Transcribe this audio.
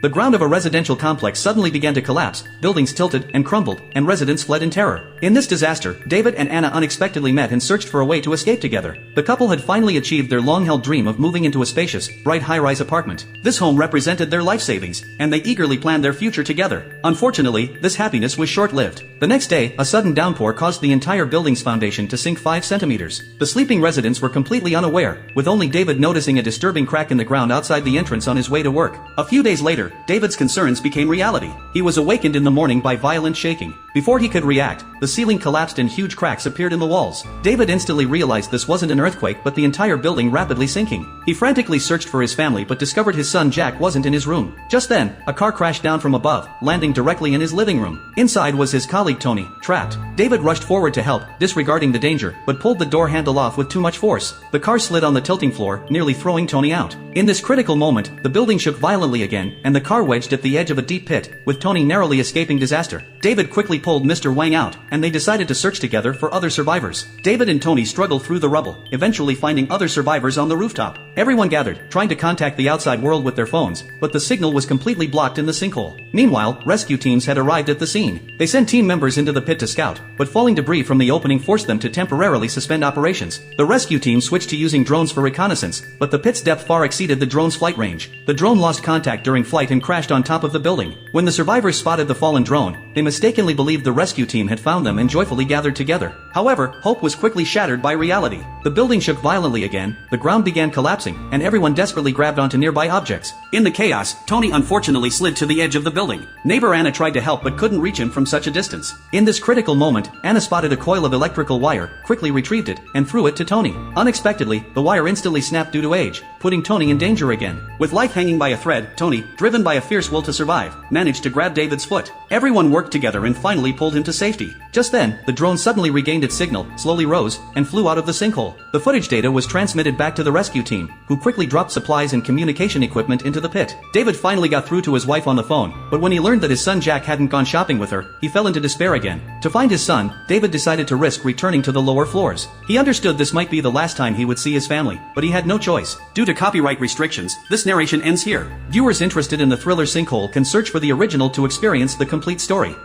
The ground of a residential complex suddenly began to collapse, buildings tilted and crumbled, and residents fled in terror. In this disaster, David and Anna unexpectedly met and searched for a way to escape together. The couple had finally achieved their long-held dream of moving into a spacious, bright high-rise apartment. This home represented their life savings, and they eagerly planned their future together. Unfortunately, this happiness was short-lived. The next day, a sudden downpour caused the entire building's foundation to sink 5 centimeters. The sleeping residents were completely unaware, with only David noticing a disturbing crack in the ground outside the entrance on his way to work. A few days later, David's concerns became reality. He was awakened in the morning by violent shaking. Before he could react, the ceiling collapsed and huge cracks appeared in the walls. David instantly realized this wasn't an earthquake but the entire building rapidly sinking. He frantically searched for his family but discovered his son Jack wasn't in his room. Just then, a car crashed down from above, landing directly in his living room. Inside was his colleague Tony, trapped. David rushed forward to help, disregarding the danger, but pulled the door handle off with too much force. The car slid on the tilting floor, nearly throwing Tony out. In this critical moment, the building shook violently again, and the car wedged at the edge of a deep pit, with Tony narrowly escaping disaster. David quickly pulled Mr. Wang out, and they decided to search together for other survivors. David and Tony struggled through the rubble, eventually finding other survivors on the rooftop. Everyone gathered, trying to contact the outside world with their phones, but the signal was completely blocked in the sinkhole. Meanwhile, rescue teams had arrived at the scene. They sent team members into the pit to scout, but falling debris from the opening forced them to temporarily suspend operations. The rescue team switched to using drones for reconnaissance, but the pit's depth far exceeded the drone's flight range. The drone lost contact during flight and crashed on top of the building. When the survivors spotted the fallen drone, they mistakenly believed the rescue team had found them and joyfully gathered together. However, hope was quickly shattered by reality. The building shook violently again, the ground began collapsing, and everyone desperately grabbed onto nearby objects. In the chaos, Tony unfortunately slid to the edge of the building. Neighbor Anna tried to help but couldn't reach him from such a distance. In this critical moment, Anna spotted a coil of electrical wire, quickly retrieved it, and threw it to Tony. Unexpectedly, the wire instantly snapped due to age, putting Tony in danger again. With life hanging by a thread, Tony, driven by a fierce will to survive, managed to grab David's foot. Everyone worked together and finally pulled him to safety. Just then, the drone suddenly regained its signal, slowly rose, and flew out of the sinkhole. The footage data was transmitted back to the rescue team, who quickly dropped supplies and communication equipment into the pit. David finally got through to his wife on the phone, but when he learned that his son Jack hadn't gone shopping with her, he fell into despair again. To find his son, David decided to risk returning to the lower floors. He understood this might be the last time he would see his family, but he had no choice. Due to copyright restrictions, this narration ends here. Viewers interested in the thriller Sinkhole can search for the original to experience the complete story.